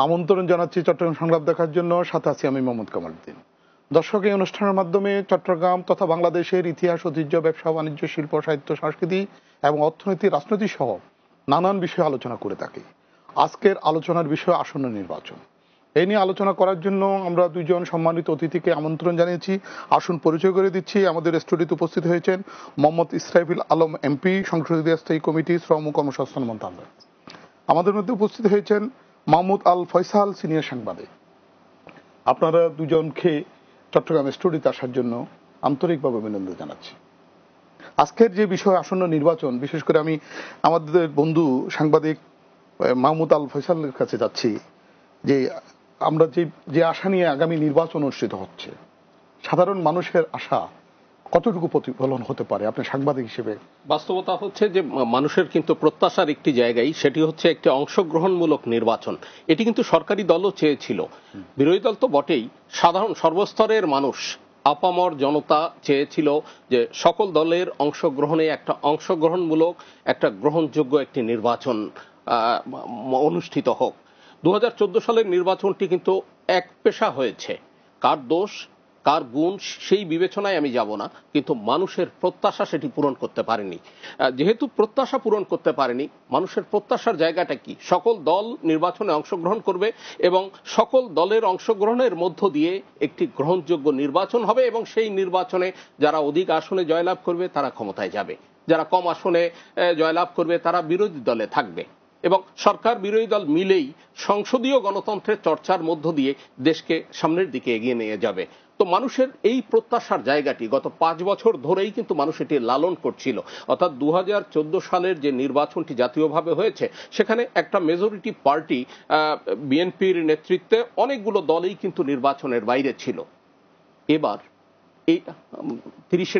আমন্ত্রণ জানাচ্ছি চট্টগ্রাম সংলাপ দেখার জন্য। সাথে আছি আমি মোহাম্মদ কামালউদ্দিন। দর্শক, এই অনুষ্ঠানের মাধ্যমে চট্টগ্রাম তথা বাংলাদেশের ইতিহাস, ঐতিহ্য, ব্যবসা বাণিজ্য, শিল্প, সাহিত্য, সংস্কৃতি এবং অর্থনীতি, রাজনীতি সহ নানান বিষয়ে আলোচনা করে থাকি। আজকের আলোচনার বিষয় আসন্ন নির্বাচন। এই নিয়ে আলোচনা করার জন্য আমরা দুইজন সম্মানিত অতিথিকে আমন্ত্রণ জানিয়েছি। আসুন পরিচয় করে দিচ্ছি। আমাদের স্টুডিওতে উপস্থিত হয়েছেন মোহাম্মদ ইসরাফিল আলম এমপি, সংসদীয় স্থায়ী কমিটি, শ্রম ও কর্মসংস্থান মন্ত্রণালয়। আমাদের মধ্যে উপস্থিত হয়েছেন মাহমুদ আল ফয়সাল, সিনিয়র সাংবাদিক। আপনারা দুজনকে চট্টগ্রাম স্টুডিওতে আসার জন্য আন্তরিকভাবে অভিনন্দন জানাচ্ছি। আজকের যে বিষয় আসন্ন নির্বাচন, বিশেষ করে আমি আমাদের বন্ধু সাংবাদিক মাহমুদ আল ফয়সালের কাছে যাচ্ছি যে আমরা যে আশা নিয়ে আগামী নির্বাচন অনুষ্ঠিত হচ্ছে, সাধারণ মানুষের আশা কতটুকু প্রতিফলন হতে পারে আপনি সাংবাদিক হিসেবে? বাস্তবতা হচ্ছে যে মানুষের কিন্তু প্রত্যাশার একটি জায়গায়, সেটি হচ্ছে একটি অংশগ্রহণমূলক নির্বাচন। এটি কিন্তু সরকারি দলও চেয়েছিল, বিরোধী দল তো বটেই, সাধারণ সর্বস্তরের মানুষ, আপামর জনতা চেয়েছিল যে সকল দলের অংশগ্রহণে একটা অংশগ্রহণমূলক, একটা গ্রহণযোগ্য একটি নির্বাচন অনুষ্ঠিত হোক। 2014 সালের নির্বাচনটি কিন্তু এক পেশা হয়েছে। কার দোষ কার গুণ সেই বিবেচনায় আমি যাব না, কিন্তু মানুষের প্রত্যাশা সেটি পূরণ করতে পারেনি। যেহেতু প্রত্যাশা পূরণ করতে পারেনি, মানুষের প্রত্যাশার জায়গাটা কি? সকল দল নির্বাচনে অংশগ্রহণ করবে এবং সকল দলের অংশগ্রহণের মধ্য দিয়ে একটি গ্রহণযোগ্য নির্বাচন হবে এবং সেই নির্বাচনে যারা অধিক আসনে জয়লাভ করবে তারা ক্ষমতায় যাবে, যারা কম আসনে জয়লাভ করবে তারা বিরোধী দলে থাকবে এবং সরকার বিরোধী দল মিলেই সংসদীয় গণতন্ত্রের চর্চার মধ্য দিয়ে দেশকে সামনের দিকে এগিয়ে নিয়ে যাবে। তো মানুষের এই প্রত্যাশার জায়গাটি গত 5 বছর ধরেই কিন্তু মানুষ এটি লালন করছিল। অর্থাৎ 2014 সালের যে নির্বাচনটি জাতীয়ভাবে হয়েছে, সেখানে একটা মেজরিটি পার্টি বিএনপির নেতৃত্বে অনেকগুলো দলই কিন্তু নির্বাচনের বাইরে ছিল। এবার এই 30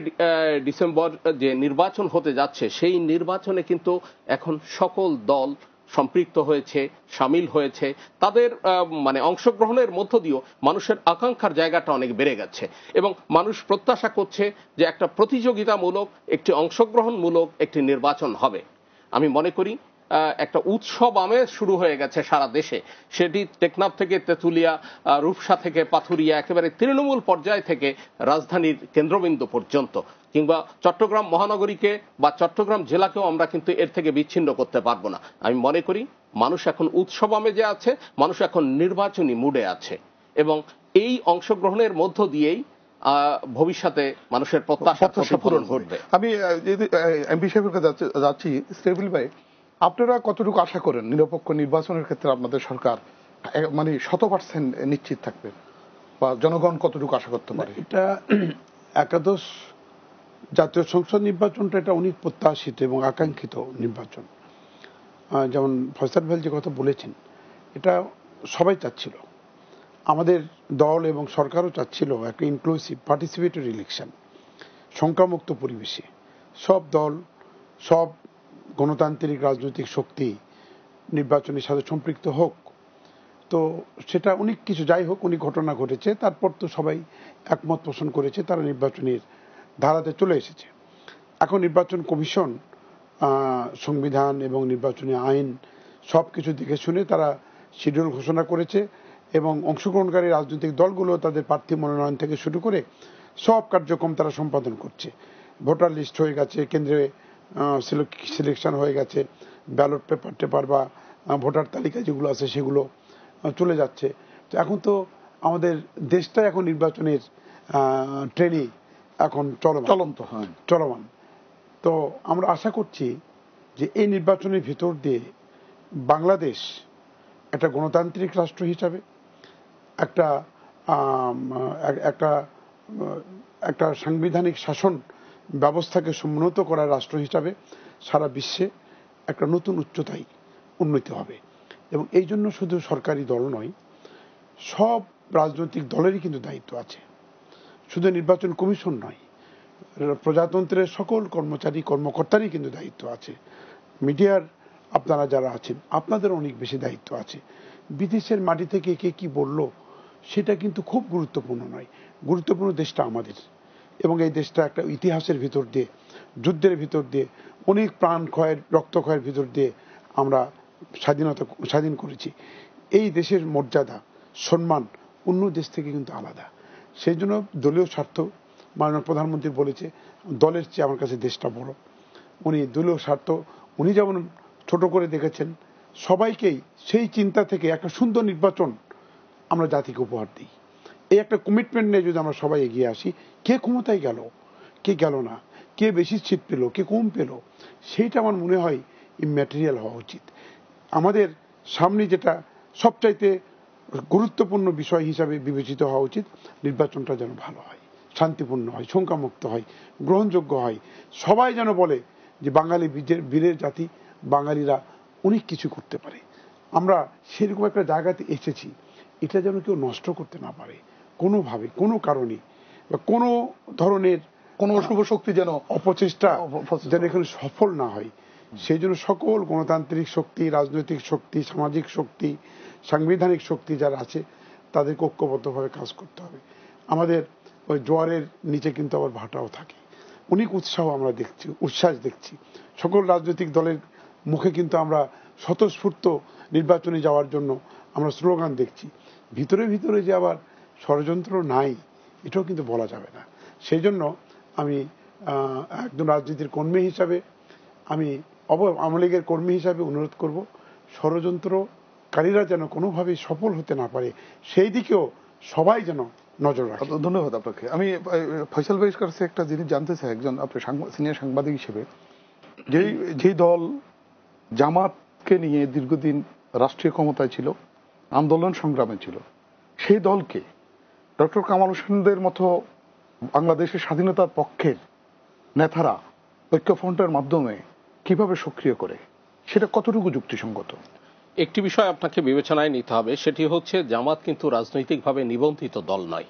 ডিসেম্বর যে নির্বাচন হতে যাচ্ছে, সেই নির্বাচনে কিন্তু এখন সকল দল সম্পৃক্ত হয়েছে, সামিল হয়েছে। তাদের অংশগ্রহণের মধ্য দিয়েও মানুষের আকাঙ্ক্ষার জায়গাটা অনেক বেড়ে গেছে এবং মানুষ প্রত্যাশা করছে যে একটা প্রতিযোগিতামূলক, একটি অংশগ্রহণমূলক একটি নির্বাচন হবে। আমি মনে করি একটা উৎসব আমেজ শুরু হয়ে গেছে সারা দেশে। সেটি টেকনাফ থেকে তেঁতুলিয়া, রূপসা থেকে পাথুরিয়া, একেবারে তৃণমূল পর্যায় থেকে রাজধানীর কেন্দ্রবিন্দু পর্যন্ত, কিংবা চট্টগ্রাম মহানগরীকে বা চট্টগ্রাম জেলাকেও আমরা কিন্তু এর থেকে বিচ্ছিন্ন করতে পারবো না। আমি মনে করি মানুষ এখন উৎসব আমেজে আছে, মানুষ এখন নির্বাচনী মুডে আছে এবং এই অংশগ্রহণের মধ্য দিয়েই ভবিষ্যতে মানুষের প্রত্যাশা পূরণ ঘটবে। আমি এমপি সাহেবের কাছে যাচ্ছি। স্টেবিল ভাই, আপনারা কতটুকু আশা করেন নিরপেক্ষ নির্বাচনের ক্ষেত্রে আপনাদের সরকার 100% নিশ্চিত থাকবে, বা জনগণ কতটুকু আশা করতে পারে? এটা একাদশ জাতীয় সংসদ নির্বাচনটা এটা অনেক প্রত্যাশিত এবং আকাঙ্ক্ষিত নির্বাচন। যেমন ফয়সাল ভাই যে কথা বলেছেন, এটা সবাই চাচ্ছিল, আমাদের দল এবং সরকারও চাচ্ছিল একটা ইনক্লুসিভ পার্টিসিপেটরি ইলেকশন, সংখ্যামুক্ত পরিবেশে সব দল, সব গণতান্ত্রিক রাজনৈতিক শক্তি নির্বাচনের সাথে সম্পৃক্ত হোক। তো সেটা অনেক কিছু, যাই হোক, অনেক ঘটনা ঘটেছে, তারপর তো সবাই একমত পোষণ করেছে, তারা নির্বাচনের ধারাতে চলে এসেছে। এখন নির্বাচন কমিশন সংবিধান এবং নির্বাচনী আইন সব কিছু দেখে শুনে তারা শিডিউল ঘোষণা করেছে এবং অংশগ্রহণকারী রাজনৈতিক দলগুলো তাদের প্রার্থী মনোনয়ন থেকে শুরু করে সব কার্যক্রম তারা সম্পাদন করছে। ভোটার লিস্ট হয়ে গেছে, কেন্দ্রে সিলেকশন হয়ে গেছে, ব্যালট পেপার বা ভোটার তালিকা যেগুলো আছে সেগুলো চলে যাচ্ছে। তো এখন তো আমাদের দেশটা এখন নির্বাচনের ট্রেনে এখন চলমান। তো আমরা আশা করছি যে এই নির্বাচনের ভিতর দিয়ে বাংলাদেশ একটা গণতান্ত্রিক রাষ্ট্র হিসাবে, একটা একটা একটা সাংবিধানিক শাসন ব্যবস্থাকে সমুন্নত করার রাষ্ট্র হিসাবে সারা বিশ্বে একটা নতুন উচ্চতায় উন্নতি হবে। এবং এই জন্য শুধু সরকারি দল নয়, সব রাজনৈতিক দলেরই কিন্তু দায়িত্ব আছে, শুধু নির্বাচন কমিশন নয়, প্রজাতন্ত্রের সকল কর্মচারী কর্মকর্তারই কিন্তু দায়িত্ব আছে। মিডিয়ার আপনারা যারা আছেন, আপনাদের অনেক বেশি দায়িত্ব আছে। বিদেশের মাটি থেকে কে কি বলল সেটা কিন্তু খুব গুরুত্বপূর্ণ নয়, গুরুত্বপূর্ণ দেশটা আমাদের এবং এই দেশটা একটা ইতিহাসের ভিতর দিয়ে, যুদ্ধের ভিতর দিয়ে, অনেক প্রাণ ক্ষয়ের, রক্তক্ষয়ের ভিতর দিয়ে আমরা স্বাধীন করেছি। এই দেশের মর্যাদা সম্মান অন্য দেশ থেকে কিন্তু আলাদা। সেই জন্য দলীয় স্বার্থ, মাননীয় প্রধানমন্ত্রী বলেছে দলের চেয়ে আমার কাছে দেশটা বড়। উনি দলীয় স্বার্থ উনি যেমন ছোট করে দেখেছেন, সবাইকেই সেই চিন্তা থেকে একটা সুন্দর নির্বাচন আমরা জাতিকে উপহার দিই। এই একটা কমিটমেন্ট নিয়ে যদি আমরা সবাই এগিয়ে আসি, কে ক্ষমতায় গেল কে গেল না, কে বেশি সিট পেল কে কম পেল, সেইটা আমার মনে হয় ইম্যাটেরিয়াল হওয়া উচিত। আমাদের সামনে যেটা সবচাইতে গুরুত্বপূর্ণ বিষয় হিসাবে বিবেচিত হওয়া উচিত, নির্বাচনটা যেন ভালো হয়, শান্তিপূর্ণ হয়, শঙ্কামুক্ত হয়, গ্রহণযোগ্য হয়। সবাই যেন বলে যে বাঙালি বীরের জাতি, বাঙালিরা অনেক কিছু করতে পারে। আমরা সেরকম একটা জায়গাতে এসেছি, এটা যেন কেউ নষ্ট করতে না পারে কোনোভাবে, কোনো কারণে, বা কোনো ধরনের কোনো অশুভ শক্তি যেন অপচেষ্টা যেন এখানে সফল না হয়। সেই জন্য সকল গণতান্ত্রিক শক্তি, রাজনৈতিক শক্তি, সামাজিক শক্তি, সাংবিধানিক শক্তি যারা আছে তাদেরকে ঐক্যবদ্ধভাবে কাজ করতে হবে। আমাদের ওই জোয়ারের নিচে কিন্তু আবার ভাটাও থাকে। অনেক উৎসাহ আমরা দেখছি, উচ্ছ্বাস দেখছি। সকল রাজনৈতিক দলের মুখে কিন্তু আমরা স্বতঃস্ফূর্ত নির্বাচনে যাওয়ার জন্য আমরা স্লোগান দেখছি। ভিতরে ভিতরে যে আবার ষড়যন্ত্র নাই, এটাও কিন্তু বলা যাবে না। সেই জন্য আমি একজন রাজনীতির কর্মী হিসাবে, আমি আওয়ামী লীগের কর্মী হিসাবে অনুরোধ করব, ষড়যন্ত্রকারীরা যেন কোনোভাবেই সফল হতে না পারে, সেই দিকেও সবাই যেন নজর রাখে। ধন্যবাদ আপনাকে। আমি ফয়সাল ভাইয়ের কাছে একটা জিনিস জানতে চাই, একজন আপনি সিনিয়র সাংবাদিক হিসেবে, যেই দল জামাতকে নিয়ে দীর্ঘদিন রাষ্ট্রীয় ক্ষমতায় ছিল, আন্দোলন সংগ্রামে ছিল, সেই দলকে ডক্টর কামাল হোসেনদের মতো বাংলাদেশের স্বাধীনতার পক্ষের নেতারা ঐক্যফ্রন্টের মাধ্যমে কিভাবে সক্রিয় করে, সেটা কতটুকু যুক্তিসঙ্গত? একটি বিষয় আপনাকে বিবেচনায় নিতে হবে, সেটি হচ্ছে জামাত কিন্তু রাজনৈতিকভাবে নিবন্ধিত দল নয়।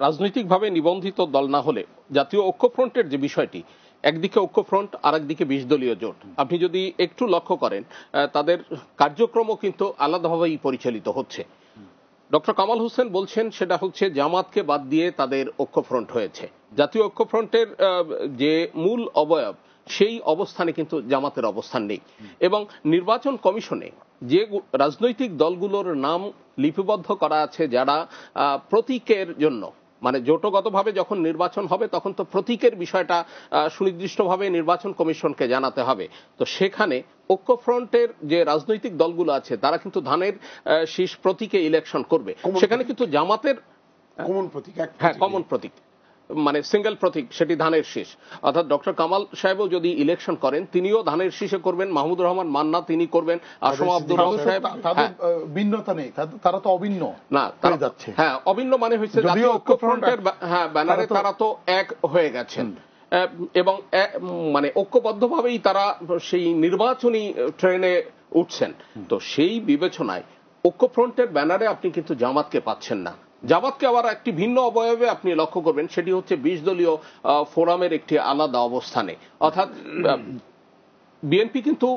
রাজনৈতিকভাবে নিবন্ধিত দল না হলে জাতীয় ঐক্যফ্রন্টের যে বিষয়টি, একদিকে ঐক্যফ্রন্ট আর একদিকে 20 দলীয় জোট, আপনি যদি একটু লক্ষ্য করেন তাদের কার্যক্রমও কিন্তু আলাদাভাবেই পরিচালিত হচ্ছে। ডক্টর কামাল হোসেন বলছেন সেটা হচ্ছে জামাতকে বাদ দিয়ে তাদের ঐক্যফ্রন্ট হয়েছে। জাতীয় ঐক্যফ্রন্টের যে মূল অবয়ব, সেই অবস্থানে কিন্তু জামাতের অবস্থান নেই। এবং নির্বাচন কমিশনে যে রাজনৈতিক দলগুলোর নাম লিপিবদ্ধ করা আছে, যারা প্রতীকের জন্য, মানে জোটগতভাবে যখন নির্বাচন হবে তখন তো প্রতীকের বিষয়টা সুনির্দিষ্টভাবে নির্বাচন কমিশনকে জানাতে হবে। তো সেখানে ঐক্যফ্রন্টের যে রাজনৈতিক দলগুলো আছে তারা কিন্তু ধানের শীষ প্রতীকে ইলেকশন করবে। সেখানে কিন্তু জামাতের কমন প্রতীক, হ্যাঁ কমন প্রতীক, মানে সিঙ্গেল প্রতীক, সেটি ধানের শীষ। অর্থাৎ ডক্টর কামাল সাহেবও যদি ইলেকশন করেন তিনিও ধানের শীষে করবেন, মাহমুদুর রহমান মান্না তিনি করবেন, আসম আব্দুর রব সাহেব। তাদের ভিন্নতা নেই, তারা তো অভিন্ন না তারা যাচ্ছে, হ্যাঁ অভিন্ন মানে হচ্ছে জাতীয় ঐক্যফ্রন্টের হ্যাঁ ব্যানারে তারা তো এক হয়ে গেছেন এবং মানে ঐক্যবদ্ধভাবেই তারা সেই নির্বাচনী ট্রেনে উঠছেন। তো সেই বিবেচনায় ঐক্যফ্রন্টের ব্যানারে আপনি কিন্তু জামাতকে পাচ্ছেন না। জামাতকে আবার একটি ভিন্ন অবয়বে আপনি লক্ষ্য করবেন, সেটি হচ্ছে 20 দলীয় ফোরামের একটি আলাদা অবস্থানে। অর্থাৎ বিএনপি কিন্তু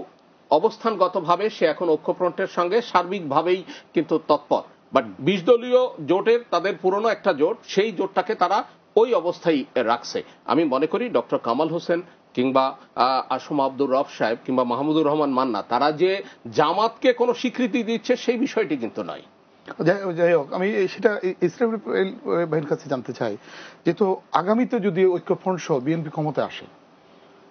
অবস্থানগতভাবে সে এখন ঐক্যফ্রন্টের সঙ্গে সার্বিকভাবেই কিন্তু তৎপর, বাট 20 দলীয় জোটের তাদের পুরনো একটা জোট, সেই জোটটাকে তারা ওই অবস্থায় রাখছে। আমি মনে করি ডক্টর কামাল হোসেন কিংবা আসম আব্দুর রব সাহেব কিংবা মাহমুদুর রহমান মান্না তারা যে জামাতকে কোনো স্বীকৃতি দিচ্ছে সেই বিষয়টি কিন্তু নয়। যাই হোক, আমি সেটা ইসরায়েল ভাইয়ের কাছে জানতে চাই, যেহেতু আগামীতে যদি ঐক্যফ্রন্ট সহ বিএনপি ক্ষমতায় আসে,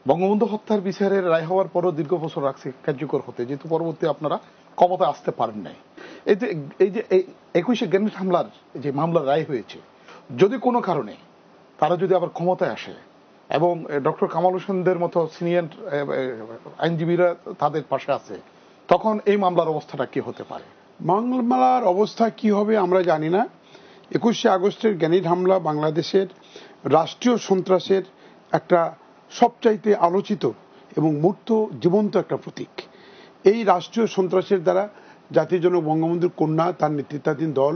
বঙ্গবন্ধু হত্যার বিচারের রায় হওয়ার পরও দীর্ঘ বছর রাখছে কার্যকর হতে, যেহেতু পরবর্তী আপনারা ক্ষমতায় আসতে পারেন নাই, এই যে 21শে গ্রেনেড হামলার যে মামলার রায় হয়েছে, যদি কোনো কারণে তারা যদি আবার ক্ষমতায় আসে এবং ডক্টর কামাল হোসেনদের মতো সিনিয়র আইনজীবীরা তাদের পাশে আছে, তখন এই মামলার অবস্থাটা কি হতে পারে? মামলার অবস্থা কি হবে আমরা জানি না। 21শে আগস্টের গ্রেনেড হামলা বাংলাদেশের রাষ্ট্রীয় সন্ত্রাসের একটা সবচাইতে আলোচিত এবং মূর্ত জীবন্ত একটা প্রতীক। এই রাষ্ট্রীয় সন্ত্রাসের দ্বারা জাতির জনক বঙ্গবন্ধুর কন্যা, তার নেতৃত্বাধীন দল,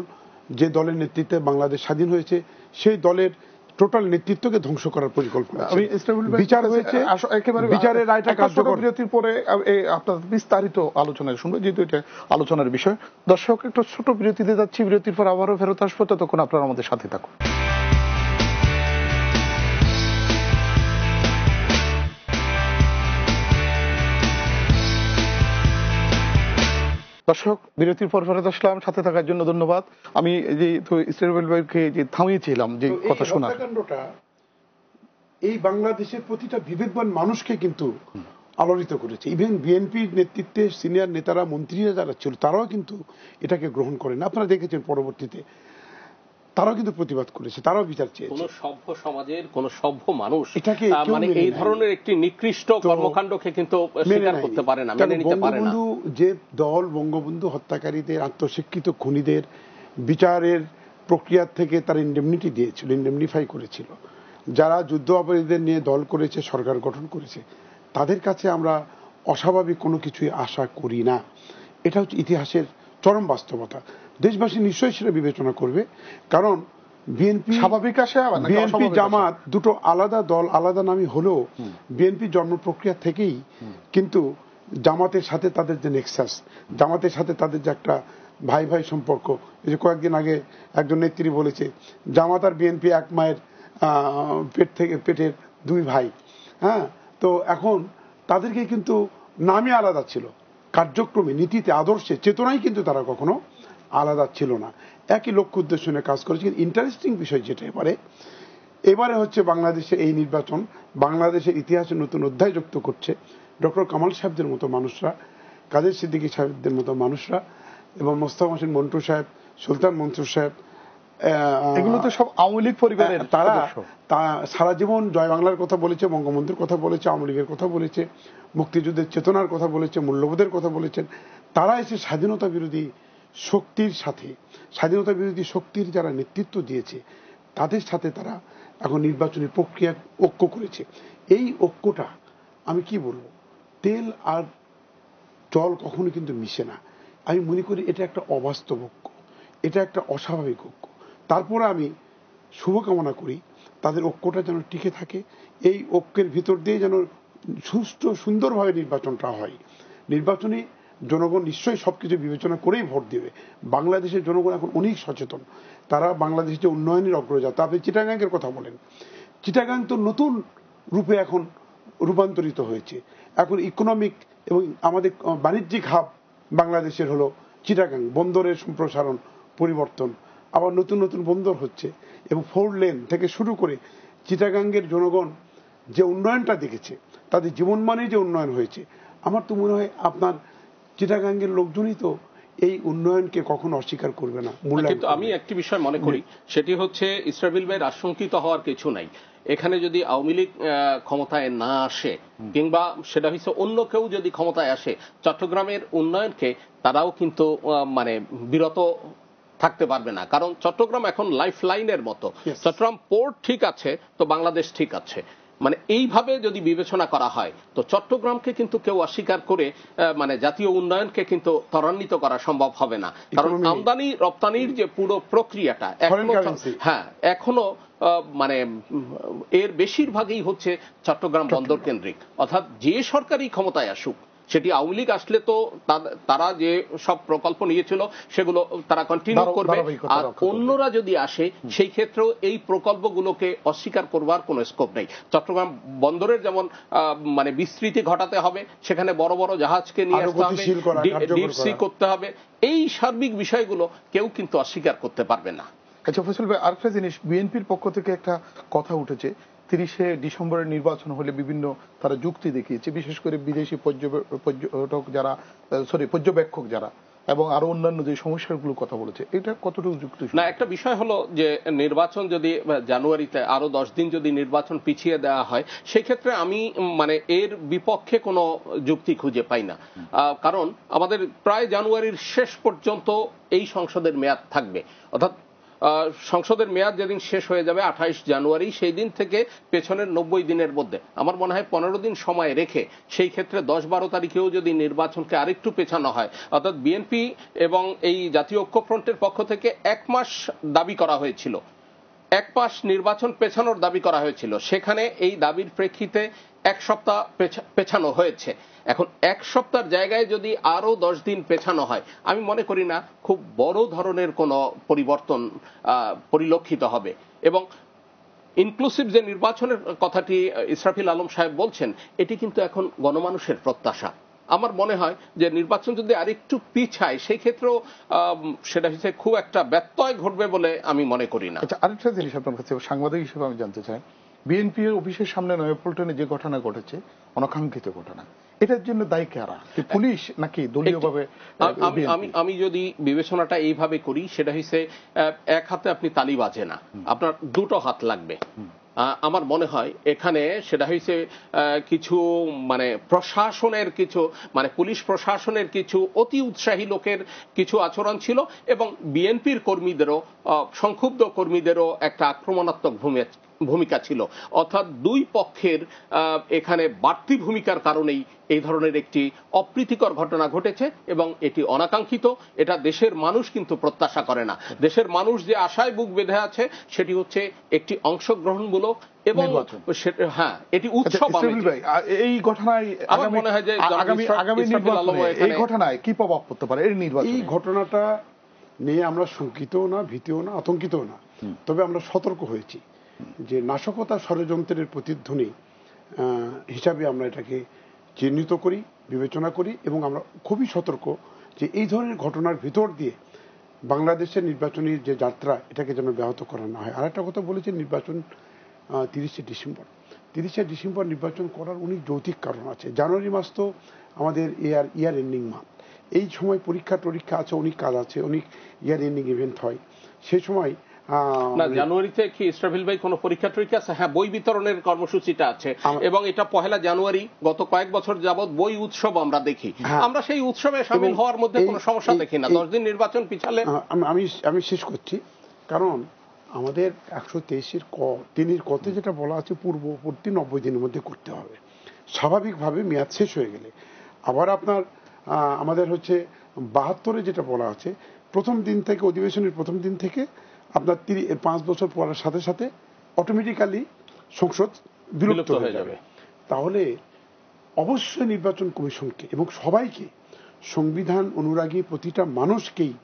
যে দলের নেতৃত্বে বাংলাদেশ স্বাধীন হয়েছে, সেই দলের টোটাল নেতৃত্বকে ধ্বংস করার পরিকল্পনা বিচার হয়েছে। বিচারের রায়টা কার্যকর। বিরতির পরে আপনার বিস্তারিত আলোচনায় শুনবো, যেহেতু এটা আলোচনার বিষয়। দর্শক, একটু ছোট বিরতিতে যাচ্ছি, বিরতির পর আবারও ফেরত আসবো, ততক্ষণ আপনারা আমাদের সাথে থাকুন। দর্শক, বিরতির পর ফেরত আসলাম, সাথে থাকার জন্য ধন্যবাদ। আমি যে ইসরাফিল ভাইকে যে থামিয়েছিলাম যে কথা শোনার, হত্যাকাণ্ডটা এই বাংলাদেশের প্রতিটা বিবেকবান মানুষকে কিন্তু আলোড়িত করেছে। ইভেন বিএনপির নেতৃত্বে সিনিয়র নেতারা, মন্ত্রীরা যারা ছিল, তারাও কিন্তু এটাকে গ্রহণ করেন। আপনারা দেখেছেন পরবর্তীতে তারাও কিন্তু প্রতিবাদ করেছে, তারাও বিচার চেয়েছে। কোন সভ্য সমাজের কোন সভ্য মানুষ এটাকে মানে এই ধরনের একটি নিকৃষ্ট কর্মকাণ্ডকে কিন্তু স্বীকার করতে পারে না, মেনে নিতে পারে না। বঙ্গবন্ধু যে দল বঙ্গবন্ধু হত্যাকারীদের, আত্মশিক্ষিত খুনিদের বিচারের প্রক্রিয়া থেকে তারা ইন্ডেমনিটি দিয়েছিল, ইন্ডেমনিফাই করেছিল। যারা যুদ্ধ অপরাধীদের নিয়ে দল করেছে, সরকার গঠন করেছে, তাদের কাছে আমরা অস্বাভাবিক কোনো কিছুই আশা করি না। এটা হচ্ছে ইতিহাসের চরম বাস্তবতা। দেশবাসী নিশ্চয়ই সেটা বিবেচনা করবে, কারণ বিএনপি স্বাভাবিক আসে, বিএনপি জামাত দুটো আলাদা দল, আলাদা নামই হলেও বিএনপি জন্ম প্রক্রিয়া থেকেই কিন্তু জামাতের সাথে তাদের যে নেক্সাস, জামাতের সাথে তাদের যে একটা ভাই ভাই সম্পর্ক। এই যে কয়েকদিন আগে একজন নেত্রী বলেছে জামাত আর বিএনপি এক মায়ের পেটের দুই ভাই। হ্যাঁ, তো এখন তাদেরকে কিন্তু নামই আলাদা ছিল, কার্যক্রমে, নীতিতে, আদর্শে, চেতনায় কিন্তু তারা কখনো আলাদা ছিল না। একই লক্ষ্য উদ্দেশ্য নিয়ে কাজ করেছে। ইন্টারেস্টিং বিষয় যেটা এবারে হচ্ছে বাংলাদেশে এই নির্বাচন বাংলাদেশের ইতিহাসে নতুন অধ্যায় যুক্ত করছে। ডক্টর কামাল সাহেবদের মতো মানুষরা, কাদের সিদ্দিকী সাহেবদের মতো মানুষরা, এবং মোস্তফা হোসেন মন্টু সাহেব, সুলতান মনসুর সাহেব, এগুলো তো সব আওয়ামী লীগ পরিবারের। তারা সারা জীবন জয় বাংলার কথা বলেছে, বঙ্গবন্ধুর কথা বলেছে, আওয়ামী লীগের কথা বলেছে, মুক্তিযুদ্ধের চেতনার কথা বলেছে, মূল্যবোধের কথা বলেছেন। তারা এসে স্বাধীনতা বিরোধী শক্তির সাথে, স্বাধীনতা বিরোধী শক্তির যারা নেতৃত্ব দিয়েছে তাদের সাথে তারা এখন নির্বাচনী প্রক্রিয়া ঐক্য করেছে। এই ঐক্যটা আমি কি বলবো, তেল আর জল কখনো কিন্তু মিশে না। আমি মনে করি এটা একটা অবাস্তব ঐক্য, এটা একটা অস্বাভাবিক ঐক্য। তারপরে আমি শুভকামনা করি তাদের ঐক্যটা যেন টিকে থাকে, এই ঐক্যের ভিতর দিয়ে যেন সুষ্ঠু সুন্দরভাবে নির্বাচনটা হয়। নির্বাচনে জনগণ নিশ্চয়ই সবকিছু বিবেচনা করেই ভোট দেবে। বাংলাদেশের জনগণ এখন অনেক সচেতন, তারা বাংলাদেশের যে উন্নয়নের অগ্রযাত্রা, আপনি চিটাগাংয়ের কথা বলেন, চিটাগাং তো নতুন রূপে এখন রূপান্তরিত হয়েছে। এখন ইকোনমিক এবং আমাদের বাণিজ্যিক হাব বাংলাদেশের হলো চিটাগাং। বন্দরের সম্প্রসারণ, পরিবর্তন, আবার নতুন নতুন বন্দর হচ্ছে, এবং 4 লেন থেকে শুরু করে চিটাগাংয়ের জনগণ যে উন্নয়নটা দেখেছে, তাদের জীবনমানে যে উন্নয়ন হয়েছে, আমার তো মনে হয় আপনার চিটাগাংয়ের লোকজনই তো এই উন্নয়নকে কখনো অস্বীকার করবে না। কিন্তু আমি একটি বিষয় মনে করি, সেটি হচ্ছে ইসরাফিল ভাইয়ের আশঙ্কিত হওয়ার কিছু নাই। এখানে যদি আওয়ামী লীগ ক্ষমতায় না আসে, কিংবা সেটা হচ্ছে অন্য কেউ যদি ক্ষমতায় আসে, চট্টগ্রামের উন্নয়নকে তারাও কিন্তু মানে বিরত থাকতে পারবে না। কারণ চট্টগ্রাম এখন লাইফ লাইনের মতো। চট্টগ্রাম পোর্ট ঠিক আছে তো বাংলাদেশ ঠিক আছে, মানে এইভাবে যদি বিবেচনা করা হয় তো চট্টগ্রামকে কিন্তু কেউ অস্বীকার করে মানে জাতীয় উন্নয়নকে কিন্তু ত্বরান্বিত করা সম্ভব হবে না। কারণ আমদানি রপ্তানির যে পুরো প্রক্রিয়াটা এখনো মানে এর বেশিরভাগই হচ্ছে চট্টগ্রাম বন্দর কেন্দ্রিক। অর্থাৎ যে সরকারি ক্ষমতায় আসুক, সেটি আওয়ামী লীগ আসলে তো তারা যে সব প্রকল্প নিয়েছিল সেগুলো তারা কন্টিনিউ করবে, আর অন্যরা যদি আসে সেই ক্ষেত্রেও এই প্রকল্পগুলোকে অস্বীকার করবার কোনো স্কোপ নেই। চট্টগ্রাম বন্দরের যেমন মানে বিস্তৃতি ঘটাতে হবে, সেখানে বড় বড় জাহাজকে নিয়ে আসতে হবে, ডিপ সি করতে হবে, এই সার্বিক বিষয়গুলো কেউ কিন্তু অস্বীকার করতে পারবে না। আচ্ছা ফয়সাল ভাই, আরেকটা জিনিস, বিএনপির পক্ষ থেকে একটা কথা উঠেছে, 30শে ডিসেম্বরের নির্বাচন হলে বিভিন্ন তারা যুক্তি দেখিয়েছে, বিশেষ করে বিদেশি পর্যবেক্ষক যারা এবং আরো অন্যান্য যে সমস্যাগুলো কথা বলেছে, এটা কতটুকু যুক্তি না? একটা বিষয় হলো যে নির্বাচন যদি জানুয়ারিতে আরো 10 দিন যদি নির্বাচন পিছিয়ে দেওয়া হয়, সেই ক্ষেত্রে আমি মানে এর বিপক্ষে কোনো যুক্তি খুঁজে পাই না। কারণ আমাদের প্রায় জানুয়ারির শেষ পর্যন্ত এই সংসদের মেয়াদ থাকবে। অর্থাৎ সংসদের মেয়াদ যেদিন শেষ হয়ে যাবে 28 জানুয়ারি, সেই দিন থেকে পেছনের 90 দিনের মধ্যে আমার মনে হয় 15 দিন সময় রেখে, সেই ক্ষেত্রে 10-12 তারিখেও যদি নির্বাচনকে আরেকটু পেছানো হয়, অর্থাৎ বিএনপি এবং এই জাতীয় ঐক্যফ্রন্টের পক্ষ থেকে 1 মাস দাবি করা হয়েছিল, 1 মাস নির্বাচন পেছানোর দাবি করা হয়েছিল, সেখানে এই দাবির প্রেক্ষিতে 1 সপ্তাহ পেছানো হয়েছে। এখন 1 সপ্তাহের জায়গায় যদি আরো 10 দিন পেছানো হয়, আমি মনে করি না খুব বড় ধরনের কোনো পরিবর্তন পরিলক্ষিত হবে। এবং ইনক্লুসিভ যে নির্বাচনের কথাটি ইসরাফিল আলম সাহেব বলছেন, এটি কিন্তু এখন গণমানুষের প্রত্যাশা। আমার মনে হয় যে নির্বাচন যদি আরেকটু পিছায় সেই ক্ষেত্রেও সেটা হচ্ছে খুব একটা ব্যত্যয় ঘটবে বলে আমি মনে করি না। আচ্ছা, আরেকটা জিনিস আপনার কাছে সাংবাদিক হিসেবে আমি জানতে চাই, বিএনপি এর অফিসের সামনে নয়াপল্টনে যে ঘটনা ঘটেছে, অনাকাঙ্ক্ষিত ঘটনা, এটার জন্য দায়ী কারা? কি পুলিশ নাকি দলীয়ভাবে? আমি যদি বিবেচনাটা এইভাবে করি, সেটা হচ্ছে এক হাতে আপনি তালি বাজে না, আপনার দুটো হাত লাগবে। আমার মনে হয় এখানে সেটা হয়েছে কিছু মানে প্রশাসনের কিছু মানে পুলিশ প্রশাসনের কিছু অতি উৎসাহী লোকের কিছু আচরণ ছিল এবং বিএনপির কর্মীদেরও সংক্ষুব্ধ কর্মীদেরও একটা আক্রমণাত্মক ভূমিকা ছিল। অর্থাৎ দুই পক্ষের এখানে বাড়তি ভূমিকার কারণেই এই ধরনের একটি অপ্রীতিকর ঘটনা ঘটেছে এবং এটি অনাকাঙ্ক্ষিত। এটা দেশের মানুষ কিন্তু প্রত্যাশা করে না। দেশের মানুষ যে আশায় বুক বেঁধে আছে সেটি হচ্ছে একটি অংশগ্রহণমূলক এবং হ্যাঁ এটি উৎসব। এই ঘটনায় আমার মনে হয় যে আগামী নির্বাচনে এই ঘটনায় কি প্রভাব পড়তে পারে? এই নির্বাচন, এই ঘটনাটা নিয়ে আমরা শঙ্কিতও না, ভীতিও না, আতঙ্কিতও না, তবে আমরা সতর্ক হয়েছি যে নাশকতা ষড়যন্ত্রের প্রতিধ্বনি হিসাবে আমরা এটাকে চিহ্নিত করি, বিবেচনা করি এবং আমরা খুবই সতর্ক যে এই ধরনের ঘটনার ভিতর দিয়ে বাংলাদেশের নির্বাচনী যে যাত্রা এটাকে যেন ব্যাহত করা না হয়। আর একটা কথা বলেছেন, নির্বাচন 30শে ডিসেম্বর। 30শে ডিসেম্বর নির্বাচন করার অনেক যৌক্তিক কারণ আছে। জানুয়ারি মাস তো আমাদের ইয়ার এন্ডিং মান্থ, এই সময় পরীক্ষা টরীক্ষা আছে, অনেক কাজ আছে, অনেক ইয়ার এন্ডিং ইভেন্ট হয়। সেই সময় না, জানুয়ারিতে কি ইসরাফিল ভাই কোনো পরীক্ষা টরীক্ষা আছে? হ্যাঁ, বই বিতরণের কর্মসূচিটা আছে এবং এটা 1 জানুয়ারি। গত কয়েক বছর যাবৎ বই উৎসব আমরা দেখি, আমরা সেই উৎসবে সামিল হওয়ার মধ্যে কোনো সমস্যা দেখি না। 10 দিন নির্বাচন পিছালে আমি শেষ করছি, কারণ আমাদের 123-এর ক 3-এর কতে যেটা বলা আছে পূর্ববর্তী 90 দিনের মধ্যে করতে হবে। স্বাভাবিকভাবে মেয়াদ শেষ হয়ে গেলে আবার আপনার আমাদের হচ্ছে 72-এ যেটা বলা আছে, প্রথম দিন থেকে অধিবেশনের প্রথম দিন থেকে আপনার 5 বছর পড়ার সাথে সাথে অটোমেটিক্যালি সংসদ বিলুপ্ত হয়ে যাবে। তাহলে অবশ্যই নির্বাচন কমিশনকে এবং সবাইকে, সংবিধান অনুরাগী প্রতিটা মানুষকেই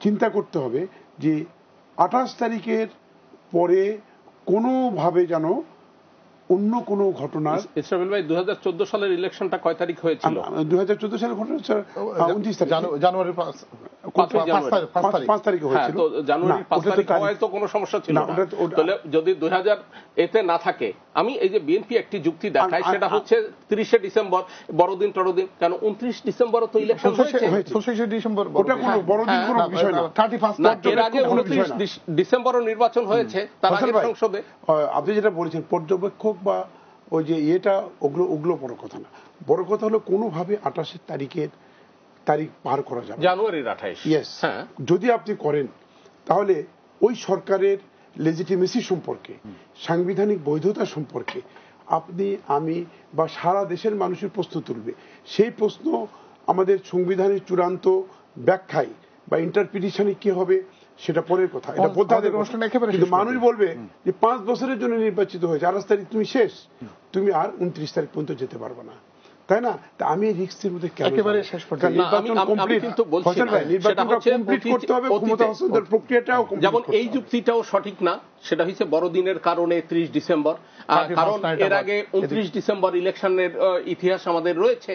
চিন্তা করতে হবে যে 28 তারিখের পরে কোনোভাবে যেন অন্য কোনো ঘটনা। ইসরাফিল ভাই, 2014 সালের ইলেকশনটা কয় তারিখ হয়েছিল? 2014 সালের ঘটনা 29 তারিখ, জানুয়ারি 5 তারিখে হয়েছিল। জানুয়ারি 5 তারিখ হওয়ায় তো কোনো সমস্যা ছিল না। তাহলে যদি 2000 এতে না থাকে, আমি এই যে বিএনপি একটি যুক্তি দেখায় সেটা হচ্ছে 30শে ডিসেম্বর বড়দিন টড়দিন, কেন 29 ডিসেম্বরও তো ইলেকশন হয়েছে। 25শে ডিসেম্বর ওটা কোনো বড়দিন কোনো বিষয় না। 31 এর আগে 29 ডিসেম্বরও নির্বাচন হয়েছে তার আগে সংসদে। আপনি যেটা বলেছেন পর্যবেক্ষক বা ওই যে এটা, ওগুলো বড় কথা না। বড় কথা হলো কোনোভাবে 28 তারিখ পার করা যাবে। জানুয়ারির 28। ইয়েস, যদি আপনি করেন তাহলে ওই সরকারের লেজিটিমেসি সম্পর্কে, সাংবিধানিক বৈধতা সম্পর্কে আপনি, আমি বা সারা দেশের মানুষের প্রশ্ন তুলবে। সেই প্রশ্ন আমাদের সংবিধানের চূড়ান্ত ব্যাখ্যায় বা ইন্টারপ্রিটেশনে কি হবে সেটা পরের কথা। এটা বলতে হবে, কিন্তু মানুষ বলবে যে 5 বছরের জন্য নির্বাচিত হয়েছে, 28 তারিখ তুমি শেষ, তুমি আর 29 তারিখ পর্যন্ত যেতে পারবে না, তাই না? তা আমি এই রিস্কের মধ্যে একেবারে শেষ পর্যন্ত নির্বাচন কমপ্লিট করতে হবে, ক্ষমতা হস্তান্তর প্রক্রিয়াটাও। যেমন এই যুক্তিটাও সঠিক না, সেটা হচ্ছে বড়দিনের কারণে 30 ডিসেম্বর, কারণ এর আগে 29 ডিসেম্বর ইলেকশনের ইতিহাস আমাদের রয়েছে।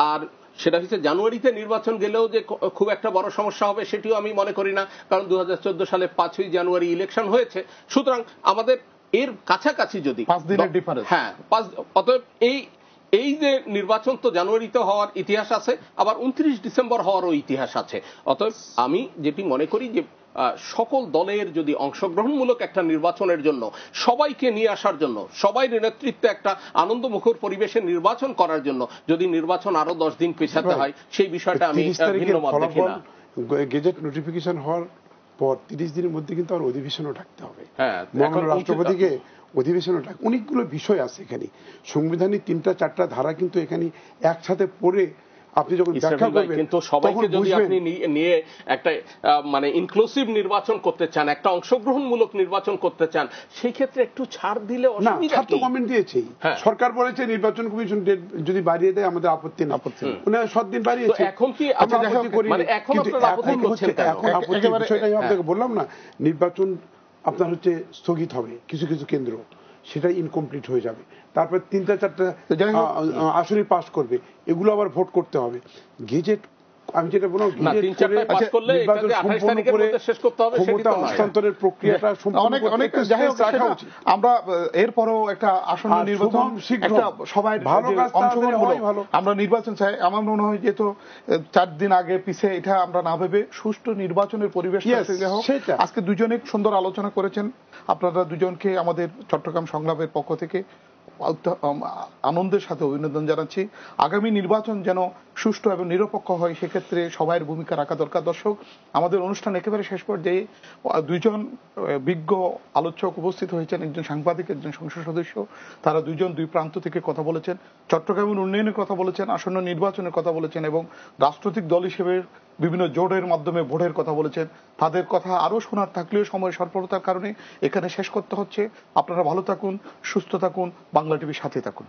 আর সেটা হচ্ছে জানুয়ারিতে নির্বাচন গেলেও যে খুব একটা বড় সমস্যা হবে সেটিও আমি মনে করি না, কারণ 2014 সালে 5ই জানুয়ারি ইলেকশন হয়েছে। সুতরাং আমাদের এর কাছাকাছি যদি 5 দিনের ডিফারেন্স, হ্যাঁ, অতএব এই যে নির্বাচন তো জানুয়ারিতে হওয়ার ইতিহাস আছে, আবার 29 ডিসেম্বর হওয়ারও ইতিহাস আছে। অতএব আমি যেটি মনে করি যে সকল দলের যদি অংশগ্রহণমূলক একটা নির্বাচনের জন্য, সবাইকে নিয়ে আসার জন্য, সবাই নেতৃত্বে একটা আনন্দমুখর পরিবেশে নির্বাচন করার জন্য যদি নির্বাচন আরো 10 দিন পেছাতে হয়, সেই বিষয়টা আমি ভিন্ন মত দেখি না। গেজেট নোটিফিকেশন হওয়ার পর 30 দিনের মধ্যে কিন্তু আর অধিবেশনও ডাকতে হবে। হ্যাঁ, এখন রাষ্ট্রপতিকে অধিবেশনও ডাক, অনেকগুলো বিষয় আছে এখানে। সংবিধানের 3-4টা ধারা কিন্তু এখানে একসাথে পড়ে আপনি যখন ব্যাখ্যা করবেন, কিন্তু সবাইকে যদি আপনি নিয়ে একটা মানে ইনক্লুসিভ নির্বাচন করতে চান, একটা অংশগ্রহণমূলক নির্বাচন করতে চান, সেই ক্ষেত্রে একটু ছাড় দিলে অসুবিধা কি? ছাত্র কমেন্ট দিয়েছে, সরকার বলেছে নির্বাচন কমিশন ডেট যদি বাড়িয়ে দেয় আমাদের আপত্তি নেই। উনি 7 দিন বাড়িয়েছে। এখন কি আমরা আপত্তি করি, কিন্তু এখন আপত্তি বিষয়টাই আপনাকে বললাম না, নির্বাচন আপনার হচ্ছে স্থগিত হবে কিছু কিছু কেন্দ্র, সেটা ইনকমপ্লিট হয়ে যাবে। তারপরে 3টা 4টা তো যাই হোক, আসলে পাস করবে, এগুলো আবার ভোট করতে হবে। গেজেট, আমি যেটা বললাম, না, গেজেট 3-4টায় পাস করলে এটা যে 28 তারিখের মধ্যে শেষ করতে হবে সেটি ক্ষমতা তো নয়। হস্তান্তরের প্রক্রিয়াটা সম্পূর্ণ অনেক অনেক করতে যাই হোক, রাখা সেটা উচিত। আমরা এরপরও একটা আসন্ন আর নির্বাচন, সুগম, শীঘ্র একটা সবাই ভালো যে কাজ তাড়াতাড়ি অংশগ্রহণ হওয়াই হলো, ভালো। আমরা নির্বাচন চাই। আমার মনে হয় যেহেতু 4 দিন আগে পিছে এটা আমরা না ভেবে সুষ্ঠু নির্বাচনের পরিবেশ Yes, সেটা। আজকে দুজনে সুন্দর আলোচনা করেছেন। আপনারা দুজনকে আমাদের চট্টগ্রাম সংলাপের পক্ষ থেকে আনন্দের সাথে অভিনন্দন জানাচ্ছি। আগামী নির্বাচন যেন সুষ্ঠু এবং নিরপেক্ষ হয়, সেক্ষেত্রে সবাই ভূমিকা রাখা দরকার। দর্শক, আমাদের অনুষ্ঠান একেবারে শেষ পর্যায়ে দুইজন বিজ্ঞ আলোচক উপস্থিত হয়েছেন, একজন সাংবাদিক, একজন সংসদ সদস্য। তারা দুইজন দুই প্রান্ত থেকে কথা বলেছেন, চট্টগ্রামের উন্নয়নের কথা বলেছেন, আসন্ন নির্বাচনের কথা বলেছেন এবং রাজনৈতিক দল হিসেবে বিভিন্ন জোটের মাধ্যমে ভোটের কথা বলেছেন। তাদের কথা আরো শোনার থাকলেও সময় স্বল্পতার কারণে এখানে শেষ করতে হচ্ছে। আপনারা ভালো থাকুন, সুস্থ থাকুন, বাংলা টিভির সাথে থাকুন।